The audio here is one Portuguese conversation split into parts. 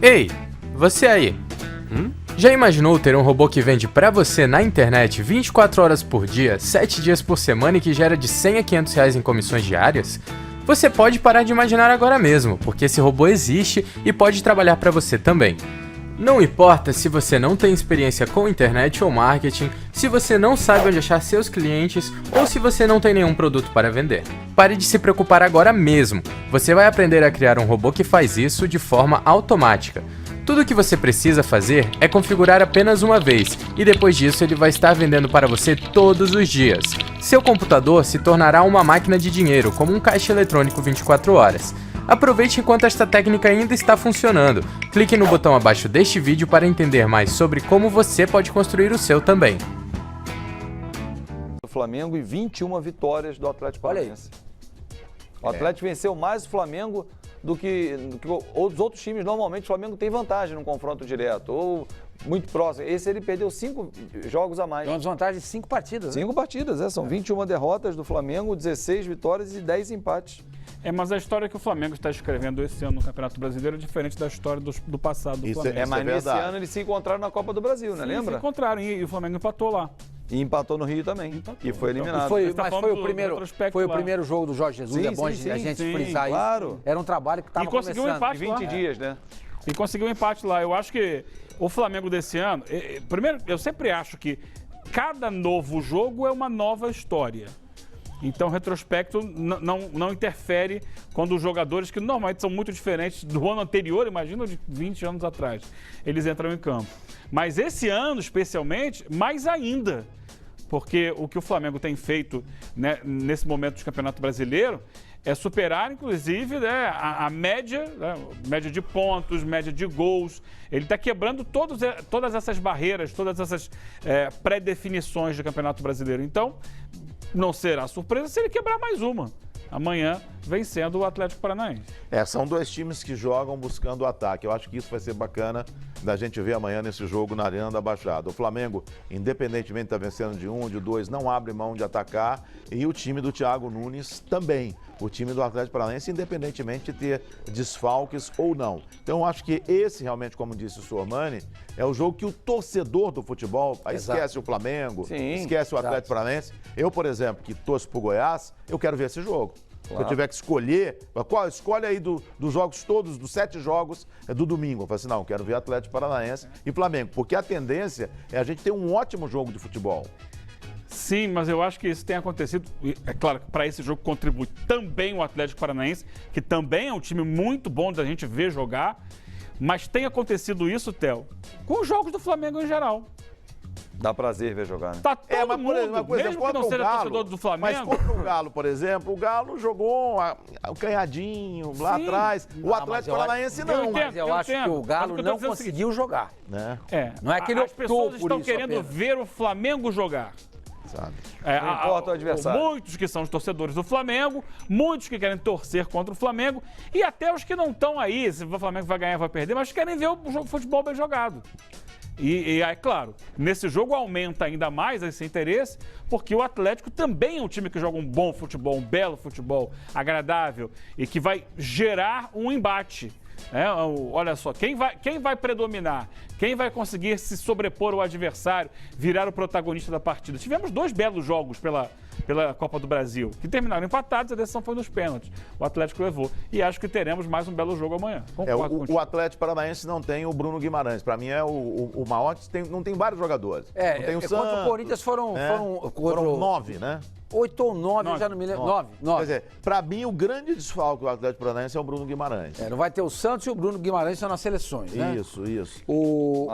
Ei, você aí? Já imaginou ter um robô que vende pra você na internet 24 horas por dia, 7 dias por semana e que gera de 100 a 500 reais em comissões diárias? Você pode parar de imaginar agora mesmo, porque esse robô existe e pode trabalhar pra você também. Não importa se você não tem experiência com internet ou marketing, se você não sabe onde achar seus clientes ou se você não tem nenhum produto para vender. Pare de se preocupar agora mesmo. Você vai aprender a criar um robô que faz isso de forma automática. Tudo o que você precisa fazer é configurar apenas uma vez e depois disso ele vai estar vendendo para você todos os dias. Seu computador se tornará uma máquina de dinheiro, como um caixa eletrônico 24 horas. Aproveite enquanto esta técnica ainda está funcionando. Clique no botão abaixo deste vídeo para entender mais sobre como você pode construir o seu também. O Flamengo e 21 vitórias do Atlético Paranaense. O Atlético venceu mais o Flamengo do que os outros times. Normalmente o Flamengo tem vantagem no confronto direto, ou muito próximo. Esse ele perdeu 5 jogos a mais. É uma desvantagem de 5 partidas. 5 partidas, são 21 derrotas do Flamengo, 16 vitórias e 10 empates. Mas a história que o Flamengo está escrevendo esse ano no Campeonato Brasileiro é diferente da história do passado do Flamengo. Mas nesse ano eles se encontraram na Copa do Brasil, né? Lembra? Se encontraram e o Flamengo empatou lá. E empatou no Rio também. E foi eliminado. Mas foi o primeiro jogo do Jorge Jesus, é bom a gente frisar isso. Claro. Era um trabalho que estava começando. E conseguiu um empate 20 dias, né? E conseguiu um empate lá. Eu acho que o Flamengo desse ano... Primeiro, eu sempre acho que cada novo jogo é uma nova história. Então, o retrospecto não interfere quando os jogadores, que normalmente são muito diferentes do ano anterior, imagina de 20 anos atrás, eles entram em campo. Mas esse ano, especialmente, mais ainda. Porque o que o Flamengo tem feito, né, nesse momento do Campeonato Brasileiro é superar, inclusive, né, a média, né, média de pontos, média de gols. Ele está quebrando todas essas barreiras, todas essas pré-definições do Campeonato Brasileiro. Então, não será surpresa se ele quebrar mais uma. Amanhã, vencendo o Atlético Paranaense. São dois times que jogam buscando o ataque. Eu acho que isso vai ser bacana da gente ver amanhã nesse jogo na Arena da Baixada. O Flamengo, independentemente de estar vencendo de 1, de 2, não abre mão de atacar. E o time do Thiago Nunes também. O time do Atlético Paranaense, independentemente de ter desfalques ou não. Então, eu acho que esse realmente, como disse o Sormani, é o jogo que o torcedor do futebol esquece o Flamengo, esquece o Atlético Paranaense. Eu, por exemplo, que torço pro Goiás, eu quero ver esse jogo. Claro. Se eu tiver que escolher, escolhe aí dos jogos todos, dos 7 jogos do domingo. Eu falo assim, não, eu quero ver Atlético Paranaense e Flamengo, porque a tendência é a gente ter um ótimo jogo de futebol. Sim, mas eu acho que isso tem acontecido. É claro que para esse jogo contribui também o Atlético Paranaense, que também é um time muito bom da gente ver jogar. Mas tem acontecido isso, Theo, com os jogos do Flamengo em geral. Dá prazer ver jogar, né? Tá todo mas, mundo, por exemplo, mesmo que não seja torcedor do Flamengo. Mas contra o Galo, por exemplo, o Galo jogou o canhadinho lá atrás. O Atlético Paranaense não. Mas eu acho que o Galo não conseguiu jogar. Né? Não é que ele as pessoas estão querendo ver o Flamengo jogar. Sabe? Não importa o adversário. Muitos que são os torcedores do Flamengo, muitos que querem torcer contra o Flamengo e até os que não estão aí, se o Flamengo vai ganhar ou vai perder, mas querem ver o futebol bem jogado. E é claro, nesse jogo aumenta ainda mais esse interesse, porque o Atlético também é um time que joga um bom futebol, um belo futebol, agradável e que vai gerar um embate. Olha só, quem vai predominar? Quem vai conseguir se sobrepor ao adversário, virar o protagonista da partida? Tivemos 2 belos jogos pela Copa do Brasil, que terminaram empatados, a decisão foi nos pênaltis. O Atlético levou. E acho que teremos mais um belo jogo amanhã. O Atlético Paranaense não tem o Bruno Guimarães. Para mim é o maior. Não tem vários jogadores. Não tem o Santos, contra o Corinthians foram 9, né? 8 ou 9, eu já não me lembro. 9. Quer dizer, pra mim, o grande desfalque do Atlético Paranaense é o Bruno Guimarães. Não vai ter o Santos e o Bruno Guimarães são nas seleções, né? Isso. O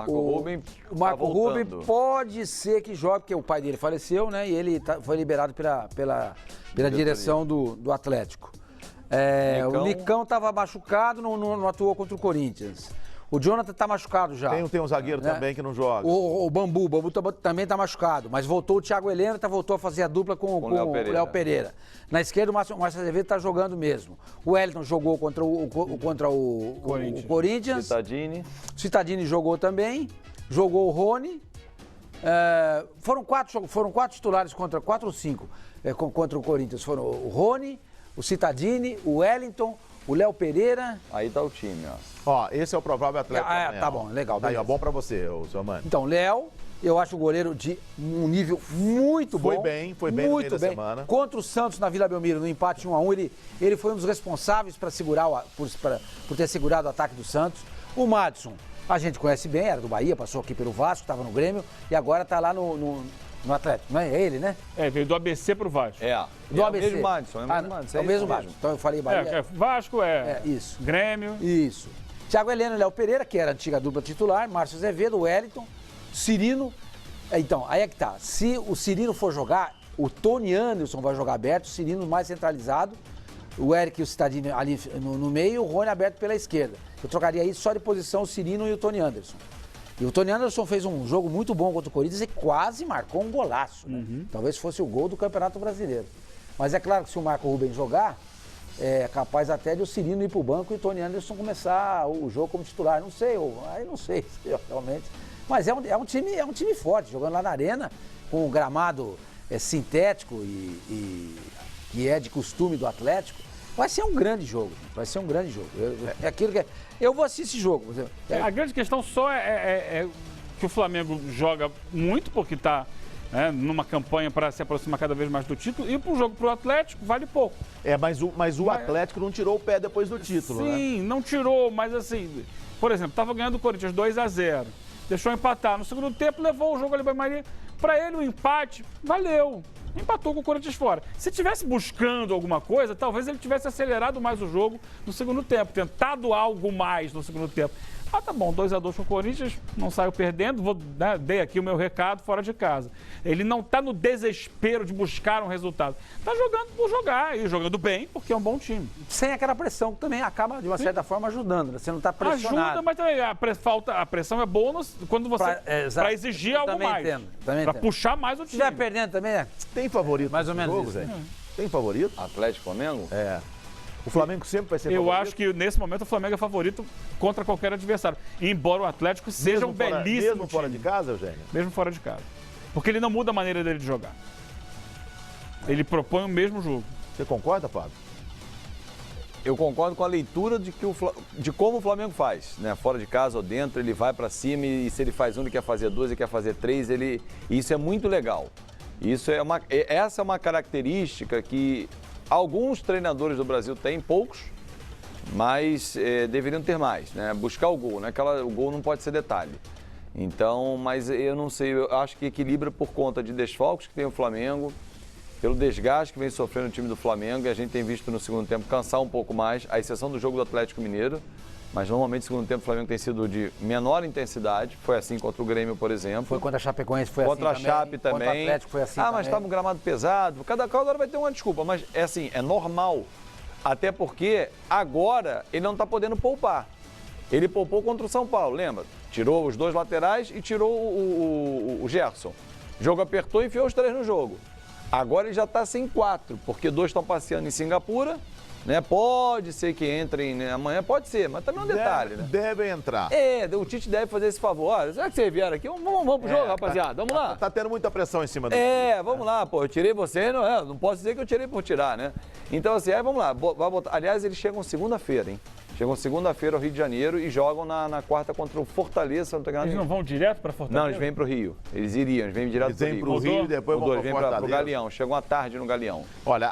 Marco tá Ruben pode ser que jogue, porque o pai dele faleceu, né? E ele foi liberado pela direção do Atlético. O Nicão estava machucado, não atuou contra o Corinthians. O Jonathan tá machucado já. Tem um zagueiro também que não joga. O Bambu também tá machucado. Mas voltou o Thiago Heleno, voltou a fazer a dupla com o Léo Pereira. Na esquerda, o Márcio Azevedo tá jogando mesmo. O Wellington jogou contra o Corinthians. Citadini jogou também. Jogou o Rony. Foram quatro titulares contra 4 ou 5 contra o Corinthians. Foram o Rony, o Citadini, o Wellington, o Léo Pereira... Aí tá o time, ó. Ó, esse é o provável atleta. Tá bom, legal. Tá aí, ó, beleza. bom pra você, ô seu Mano. Então, Léo, eu acho o goleiro de um nível muito bom. Foi bem no meio da bem. semana. Contra o Santos na Vila Belmiro, no empate 1-1, ele foi um dos responsáveis para segurar por ter segurado o ataque do Santos. O Madison, a gente conhece bem, era do Bahia, passou aqui pelo Vasco, estava no Grêmio e agora está lá no Atlético, não é ele, né? Veio do ABC pro Vasco. Do ABC. O mesmo Madison, é o mesmo Madison. Então eu falei Bahia. Vasco isso. Grêmio. Isso. Thiago Heleno e Léo Pereira, que era a antiga dupla titular, Márcio Azevedo, Wellington, Cirino. Então, aí é que tá. Se o Cirino for jogar, o Tony Anderson vai jogar aberto, o Cirino mais centralizado, o Eric e o Citadini ali no meio e o Rony aberto pela esquerda. Eu trocaria aí só de posição o Cirino e o Tony Anderson. E o Tony Anderson fez um jogo muito bom contra o Corinthians e quase marcou um golaço. Né? Talvez fosse o gol do Campeonato Brasileiro. Mas é claro que se o Marco Rubens jogar, é capaz até de o Cirino ir pro banco e o Tony Anderson começar o jogo como titular. Não sei, aí não sei realmente. Mas é um time forte, jogando lá na arena, com o gramado sintético e que é de costume do Atlético. Vai ser um grande jogo, É aquilo que eu vou assistir esse jogo. A grande questão só é que o Flamengo joga muito, porque está numa campanha para se aproximar cada vez mais do título, e para o jogo pro Atlético vale pouco. Mas o Atlético não tirou o pé depois do título, né? Sim, não tirou, mas assim, por exemplo, estava ganhando o Corinthians 2-0, deixou empatar. No segundo tempo, levou o jogo ali para Maria. Para ele, o empate valeu. Empatou com o Corinthians fora. Se tivesse buscando alguma coisa, talvez ele tivesse acelerado mais o jogo no segundo tempo, tentado algo mais no segundo tempo. Ah, tá bom, 2-2 com o Corinthians, não saiu perdendo, dei aqui o meu recado fora de casa. Ele não tá no desespero de buscar um resultado. Tá jogando por jogar e jogando bem, porque é um bom time. Sem aquela pressão, que também acaba, de uma certa forma, ajudando, né? Você não tá pressionado. Ajuda, mas também a pressão é boa quando você... Para exigir algo também mais. Para puxar mais o time. Se estiver perdendo também, Tem favorito mais ou menos jogo, isso. Zé? Tem favorito? Atlético Flamengo? É. O Flamengo sempre vai ser Eu favorito? acho que nesse momento o Flamengo é favorito contra qualquer adversário. Embora o Atlético seja um belíssimo Mesmo fora de time. casa, Eugênio? Mesmo fora de casa. Porque ele não muda a maneira dele de jogar. Ele propõe o mesmo jogo. Você concorda, Fábio? Eu concordo com a leitura de como o Flamengo faz, né? Fora de casa ou dentro, ele vai para cima e se ele faz um, ele quer fazer dois, ele quer fazer três, isso é muito legal. Essa é uma característica que alguns treinadores do Brasil têm, poucos, mas deveriam ter mais, né? Buscar o gol, né? O gol não pode ser detalhe. Então, mas eu não sei, eu acho que equilibra por conta de desfalques que tem o Flamengo, pelo desgaste que vem sofrendo o time do Flamengo, e a gente tem visto no segundo tempo cansar um pouco mais, à exceção do jogo do Atlético Mineiro, mas normalmente no segundo tempo o Flamengo tem sido de menor intensidade, foi assim contra o Grêmio, por exemplo. Foi contra a Chapecoense, foi contra assim a Chape também. Contra o Atlético foi assim mas estava um gramado pesado, cada hora vai ter uma desculpa, mas é assim, é normal, até porque agora ele não está podendo poupar. Ele poupou contra o São Paulo, lembra? Tirou os dois laterais e tirou o Gerson. O jogo apertou e enfiou os três no jogo. Agora ele já está sem 4, porque 2 estão passeando em Singapura, né? Pode ser que entrem, né? Amanhã, pode ser, mas também é um detalhe, né? Deve entrar. O Tite deve fazer esse favor. Olha, será que vocês vieram aqui? Vamos pro jogo, rapaziada, vamos lá. Tá tendo muita pressão em cima do Vamos lá, pô, eu tirei você, não posso dizer que eu tirei por tirar, né? Então assim, aí vamos lá, vai botar. Aliás, eles chegam segunda-feira, hein? Chegam segunda-feira ao Rio de Janeiro e jogam na quarta contra o Fortaleza, se não tô enganado. Eles não vão direto para Fortaleza? Não, eles vêm pro Rio. Eles vêm direto pro Rio. Eles vêm pro Rio e depois vão vêm pra Fortaleza. pro Galeão, chegam à tarde no Galeão. Olha,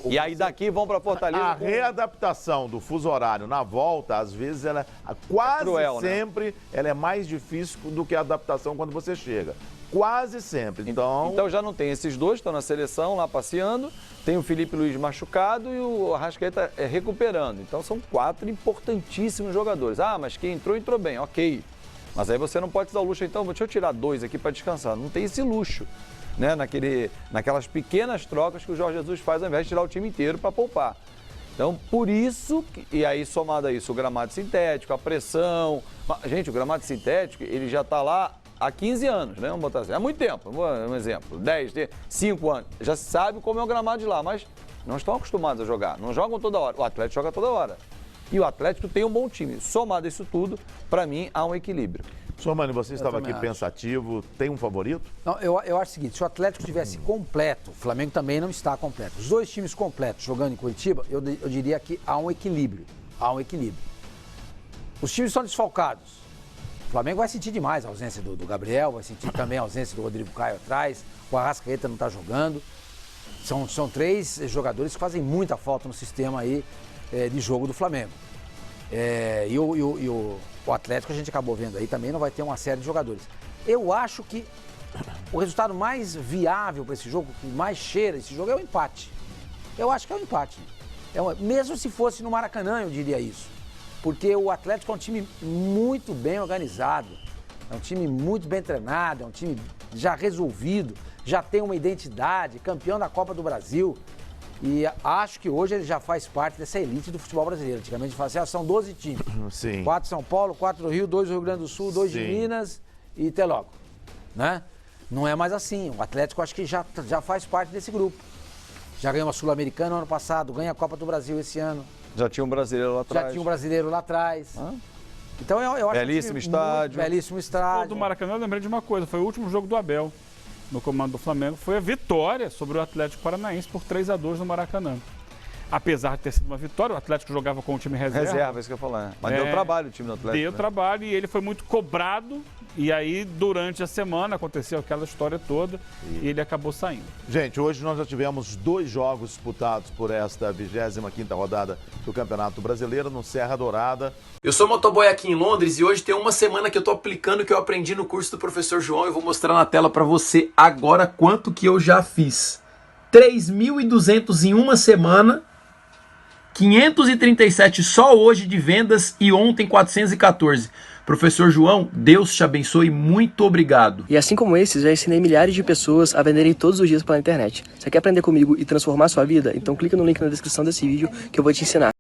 E aí daqui vão pra Fortaleza. A readaptação do fuso horário na volta, às vezes, ela quase cruel, sempre né? ela é mais difícil do que a adaptação quando você chega. Quase sempre. Então já não tem esses dois, estão na seleção lá passeando. Tem o Felipe Luiz machucado e o Arrascaeta recuperando. Então são 4 importantíssimos jogadores. Mas quem entrou bem, ok. Mas aí você não pode se dar o luxo, então, deixa eu tirar 2 aqui para descansar. Não tem esse luxo, né? Naquelas pequenas trocas que o Jorge Jesus faz ao invés de tirar o time inteiro para poupar. Então, por isso, e aí somado a isso, o gramado sintético, a pressão. Gente, o gramado sintético, ele já está lá há 15 anos, né? Vamos botar assim, há muito tempo, um exemplo, 10, 5 anos. Já se sabe como é o gramado de lá, mas não estão acostumados a jogar, não jogam toda hora. O Atlético joga toda hora. E o Atlético tem um bom time. Somado isso tudo, para mim, há um equilíbrio. Sormani, você estava aqui pensativo, tem um favorito? Não, eu acho o seguinte, se o Atlético estivesse completo, o Flamengo também não está completo. Os dois times completos jogando em Curitiba, eu diria que há um equilíbrio. Há um equilíbrio. Os times são desfalcados. O Flamengo vai sentir demais a ausência do Gabriel, vai sentir também a ausência do Rodrigo Caio atrás, o Arrascaeta não está jogando. São 3 jogadores que fazem muita falta no sistema aí de jogo do Flamengo. E o Atlético, a gente acabou vendo aí, também não vai ter uma série de jogadores. Eu acho que o resultado mais viável para esse jogo, que mais cheira esse jogo, é o empate. Eu acho que é o empate. Mesmo se fosse no Maracanã, eu diria isso. Porque o Atlético é um time muito bem organizado, é um time muito bem treinado, é um time já resolvido, já tem uma identidade, campeão da Copa do Brasil. E acho que hoje ele já faz parte dessa elite do futebol brasileiro. Antigamente fazia, são 12 times. Sim. 4 São Paulo, 4 do Rio, 2 do Rio Grande do Sul, 2 de Minas e até logo. Né? Não é mais assim. O Atlético acho que já faz parte desse grupo. Já ganhou uma Sul-Americana no ano passado, ganha a Copa do Brasil esse ano. Já tinha um brasileiro lá atrás. Já tinha um brasileiro lá atrás. Então eu acho belíssimo estádio. Belíssimo estádio. Do Maracanã, eu lembrei de uma coisa, foi o último jogo do Abel no comando do Flamengo, foi a vitória sobre o Atlético Paranaense por 3-2 no Maracanã. Apesar de ter sido uma vitória, o Atlético jogava com o time reserva. Reserva, isso que eu ia falar. Mas deu trabalho o time do Atlético. Deu trabalho e ele foi muito cobrado. E aí, durante a semana, aconteceu aquela história toda e ele acabou saindo. Gente, hoje nós já tivemos 2 jogos disputados por esta 25ª rodada do Campeonato Brasileiro no Serra Dourada. Eu sou motoboy aqui em Londres e hoje tem uma semana que eu tô aplicando o que eu aprendi no curso do professor João. Eu vou mostrar na tela para você agora quanto que eu já fiz. 3.200 em uma semana, 537 só hoje de vendas e ontem 414. Professor João, Deus te abençoe, muito obrigado. E assim como esses, já ensinei milhares de pessoas a venderem todos os dias pela internet. Você quer aprender comigo e transformar sua vida? Então clica no link na descrição desse vídeo que eu vou te ensinar.